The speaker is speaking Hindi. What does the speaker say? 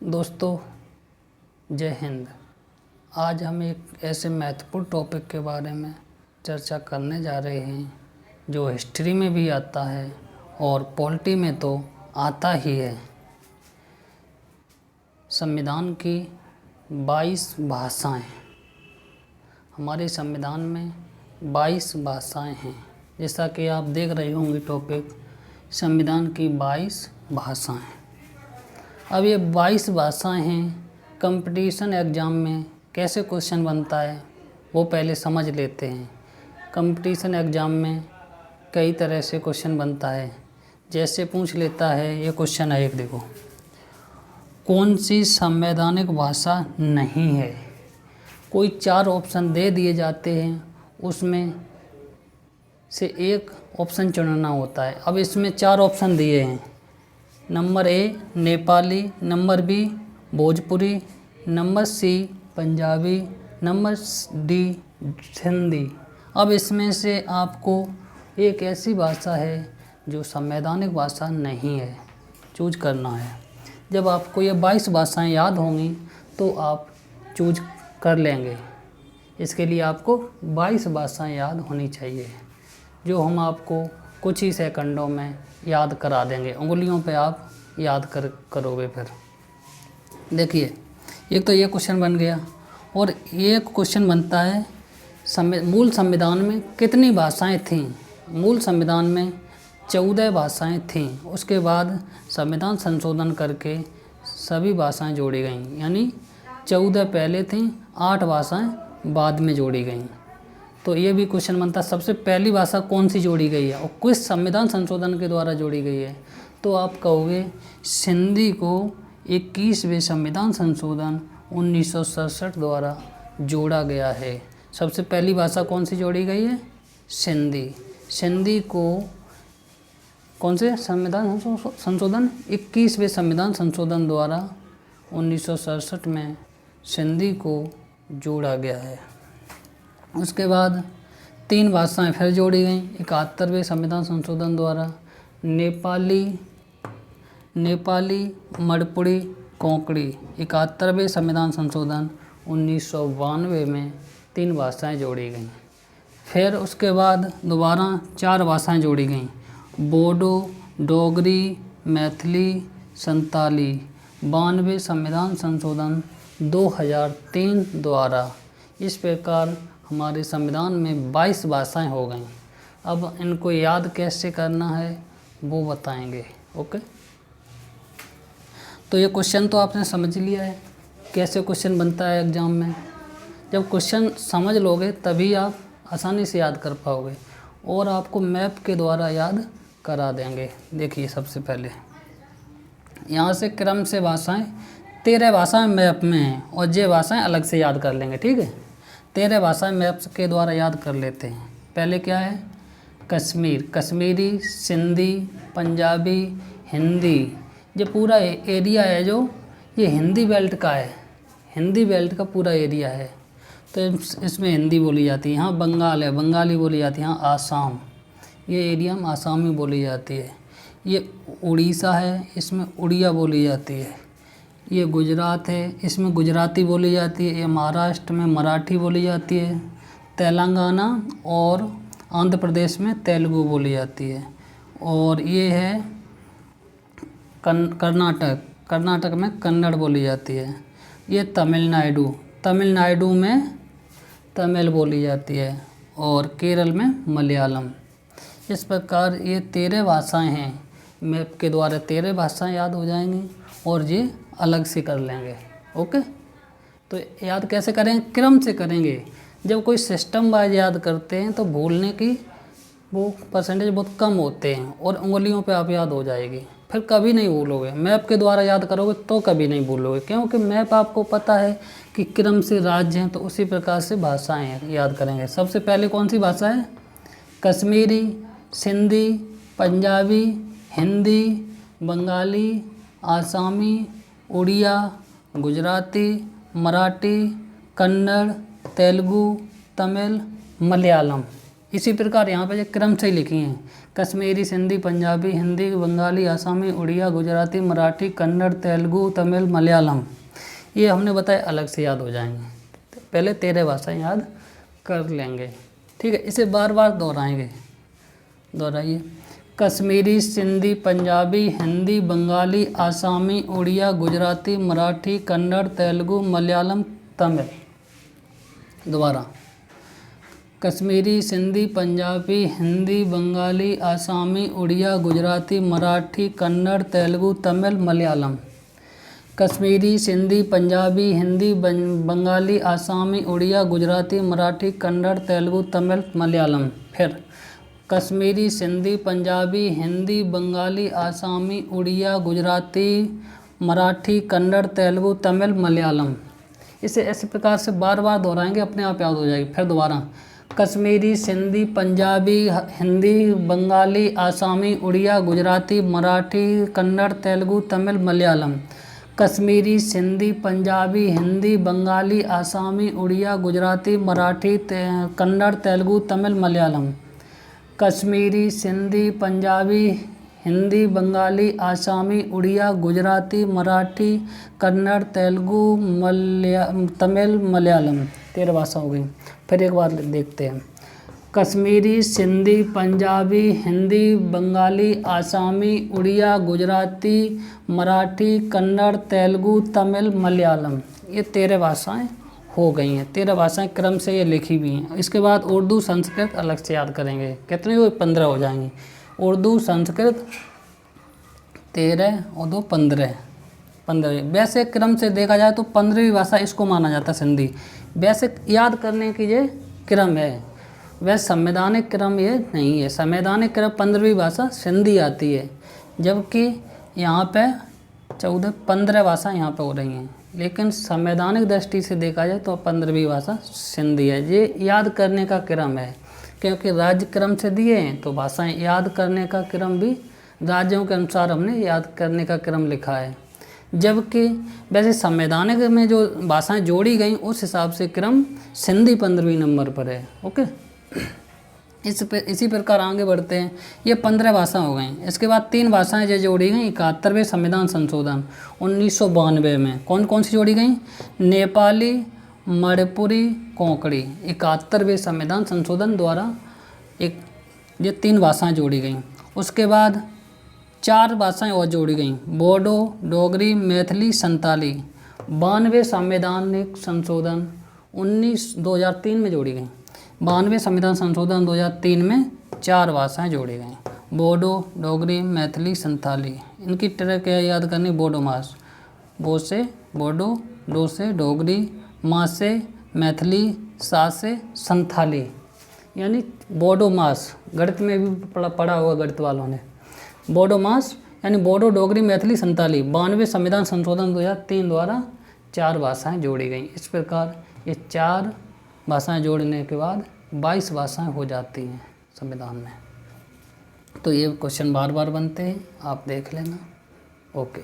दोस्तों, जय हिंद। आज हम एक ऐसे महत्वपूर्ण टॉपिक के बारे में चर्चा करने जा रहे हैं जो हिस्ट्री में भी आता है और पॉलिटी में तो आता ही है। संविधान की 22 भाषाएं। हमारे संविधान में 22 भाषाएं हैं। जैसा कि आप देख रहे होंगे टॉपिक, संविधान की 22 भाषाएं। अब ये 22 भाषाएं हैं, कंपटीशन एग्ज़ाम में कैसे क्वेश्चन बनता है वो पहले समझ लेते हैं। कंपटीशन एग्ज़ाम में कई तरह से क्वेश्चन बनता है। जैसे पूछ लेता है, ये क्वेश्चन है एक, देखो, कौन सी संवैधानिक भाषा नहीं है। कोई 4 ऑप्शन दे दिए जाते हैं, उसमें से एक ऑप्शन चुनना होता है। अब इसमें 4 ऑप्शन दिए हैं। Number A Nepali, number B Bhojpuri, number C Punjabi, number D Hindi. अब इसमें से आपको एक ऐसी भाषा है जो संवैधानिक भाषा नहीं है, चूज करना है। जब आपको ये 22 भाषाएं याद होंगी तो आप चूज कर लेंगे। इसके लिए आपको 22 भाषाएं याद होनी चाहिए, जो हम आपको कुछ ही सेकंडों में याद करा देंगे। उंगलियों पे आप याद करोगे। फिर देखिए, एक तो ये क्वेश्चन बन गया, और एक क्वेश्चन बनता है मूल संविधान में कितनी भाषाएं थीं। मूल संविधान में 14 भाषाएं थीं। उसके बाद संविधान संशोधन करके सभी भाषाएं जोड़ी गईं, यानी 14 पहले थीं, 8 भाषाएं बाद में जोड़ी गईं। तो ये भी क्वेश्चन बनता है, सबसे पहली भाषा कौन सी जोड़ी गई है और किस संविधान संशोधन के द्वारा जोड़ी गई है। तो आप कहोगे सिंधी को 21वें संविधान संशोधन 1967 द्वारा जोड़ा गया है। सबसे पहली भाषा कौन सी जोड़ी गई है? सिंधी। सिंधी को कौन से संविधान संशोधन 21वें संविधान संशोधन द्वारा 1967 में सिंधी को जोड़ा गया है। उसके बाद 3 भाषाएं फिर जोड़ी गईं 71वें संविधान संशोधन द्वारा। नेपाली, मणिपुरी, कोंकणी। 71वें संविधान संशोधन 1992 में 3 भाषाएं जोड़ी गईं। फिर उसके बाद दोबारा 4 भाषाएं जोड़ी गईं, बोडो, डोगरी, मैथिली, संताली। 92वें संविधान संशोधन 2003 द्वारा। इस प्रकार हमारे संविधान में 22 भाषाएं हो गईं। अब इनको याद कैसे करना है वो बताएंगे। ओके, तो ये क्वेश्चन तो आपने समझ लिया है कैसे क्वेश्चन बनता है एग्ज़ाम में। जब क्वेश्चन समझ लोगे तभी आप आसानी से याद कर पाओगे, और आपको मैप के द्वारा याद करा देंगे। देखिए, सबसे पहले यहाँ से क्रम से भाषाएं 13 भाषाएं मैप में हैं, और ये भाषाएं अलग से याद कर लेंगे। ठीक है, 13 भाषाएं मैप्स के द्वारा याद कर लेते हैं। पहले क्या है? कश्मीर, कश्मीरी, सिंधी, पंजाबी, हिंदी। ये पूरा एरिया है जो ये हिंदी बेल्ट का है, हिंदी बेल्ट का पूरा एरिया है, तो इसमें हिंदी बोली जाती है। यहाँ बंगाल है, बंगाली बोली जाती है। यहाँ आसाम, ये एरिया में आसामी बोली जाती है। ये उड़ीसा है, इसमें उड़िया बोली जाती है। ये गुजरात है, इसमें गुजराती बोली जाती है। ये महाराष्ट्र में मराठी बोली जाती है। तेलंगाना और आंध्र प्रदेश में तेलुगु बोली जाती है। और ये है कर्नाटक, कर्नाटक में कन्नड़ बोली जाती है। ये तमिलनाडु, तमिलनाडु में तमिल बोली जाती है। और केरल में मलयालम। इस प्रकार ये 13 भाषाएं हैं। मैप के द्वारा 13 भाषाएं याद हो जाएंगी, और ये अलग से कर लेंगे। ओके, तो याद कैसे करेंगे? क्रम से करेंगे। जब कोई सिस्टम वाइज याद करते हैं तो भूलने की वो परसेंटेज बहुत कम होते हैं, और उंगलियों पे आप याद हो जाएगी, फिर कभी नहीं भूलोगे। मैप के द्वारा याद करोगे तो कभी नहीं भूलोगे, क्योंकि मैप आपको पता है कि क्रम से राज्य हैं, तो उसी प्रकार से भाषाएं याद करेंगे। सबसे पहले कौन सी भाषा है? कश्मीरी, सिंधी, पंजाबी, हिंदी, बंगाली, आसामी, उड़िया, गुजराती, मराठी, कन्नड़, तेलुगु, तमिल, मलयालम। इसी प्रकार यहाँ पे जो क्रम से लिखी हैं, कश्मीरी, सिंधी, पंजाबी, हिंदी, बंगाली, आसामी, उड़िया, गुजराती, मराठी, कन्नड़, तेलुगु, तमिल, मलयालम, ये हमने बताया अलग से याद हो जाएंगे। पहले 13 भाषाएं याद कर लेंगे, ठीक है। इसे बार बार दोहराइए। कश्मीरी, सिंधी, पंजाबी, हिंदी, बंगाली, आसामी, उड़िया, गुजराती, मराठी, कन्नड़, तेलुगु, मलयालम, तमिल। दोबारा, कश्मीरी, सिंधी, पंजाबी, हिंदी, बंगाली, आसामी, उड़िया, गुजराती, मराठी, कन्नड़, तेलुगु, तमिल, मलयालम। कश्मीरी, सिंधी, पंजाबी, हिंदी, बंगाली, आसामी, उड़िया, गुजराती, मराठी, कन्नड़, तेलुगु, तमिल, मलयालम। फिर कश्मीरी, सिंधी, पंजाबी, हिंदी, बंगाली, आसामी, उड़िया, गुजराती, मराठी, कन्नड़, तेलुगु, तमिल, मलयालम। इसे ऐसे प्रकार से बार बार दोहराएंगे, अपने आप याद हो जाएगी। फिर दोबारा, कश्मीरी, सिंधी, पंजाबी, हिंदी, बंगाली, आसामी, उड़िया, गुजराती, मराठी, कन्नड़, तेलुगु, तमिल, मलयालम। कश्मीरी, सिंधी, पंजाबी, हिंदी, बंगाली, आसामी, उड़िया, गुजराती, मराठी, कन्नड़, तेलुगु, तमिल, मलयालम। कश्मीरी, सिंधी, पंजाबी, हिंदी, बंगाली, आसामी, उड़िया, गुजराती, मराठी, कन्नड़, तेलुगु, तमिल, मलयालम। 13 भाषा हो गई। फिर एक बार देखते हैं, कश्मीरी, सिंधी, पंजाबी, हिंदी, बंगाली, आसामी, उड़िया, गुजराती, मराठी, कन्नड़, तेलुगु, तमिल, मलयालम। ये 13 भाषाएं हो गई हैं। 13 भाषाएं क्रम से ये लिखी हुई हैं। इसके बाद उर्दू, संस्कृत अलग से याद करेंगे। कितनी हुई? 15 हो जाएंगी। उर्दू, संस्कृत 13 और 2 15। वैसे क्रम से देखा जाए तो 15वीं भाषा इसको माना जाता है सिंधी। वैसे याद करने की ये क्रम है, वह संवैधानिक क्रम ये नहीं है। संवैधानिक क्रम 15वीं भाषा सिंधी आती है, जबकि यहाँ पे 15 भाषा यहाँ पे हो रही हैं। लेकिन संवैधानिक दृष्टि से देखा जाए तो 15वीं भाषा सिंधी है। ये याद करने का क्रम है, क्योंकि राज्य क्रम से दिए हैं तो भाषाएं याद करने का क्रम भी राज्यों के अनुसार हमने याद करने का क्रम लिखा है। जबकि वैसे संवैधानिक में जो भाषाएं जोड़ी गई उस हिसाब से क्रम सिंधी 15वीं नंबर पर है। ओके, इसी प्रकार आगे बढ़ते हैं। ये 15 भाषा हो गई। इसके बाद 3 भाषाएं जो जोड़ी गई 71वें संविधान संशोधन 1992 में। कौन कौन सी जोड़ी गई? नेपाली, मणिपुरी, कोंकणी। 71वें संविधान संशोधन द्वारा ये 3 भाषाएं जोड़ी गई। उसके बाद 4 भाषाएं और जोड़ी गई, बोडो, डोगरी, मैथिली, संताली। 92वें संवैधानिक संशोधन 2003 में जोड़ी गई। 92वें संविधान संशोधन 2003 में 4 भाषाएं जोड़ी गई, बोडो, डोगरी, मैथिली, संताली। इनकी तरह क्या याद करनी? बोडो मास, बो से बोडो, डो से डोगरी, माँ से मैथिली, सा से संथाली, यानी बोडो मास। गणित में भी पढ़ा होगा गणित वालों ने। बोडो मास यानी बोडो, डोगरी, मैथिली, संताली। 92वें संविधान संशोधन 2003 द्वारा 4 भाषाएं जोड़ी गई। इस प्रकार ये 4 भाषाएं जोड़ने के बाद 22 भाषाएं हो जाती हैं संविधान में। तो ये क्वेश्चन बार बार बनते हैं, आप देख लेना। ओके।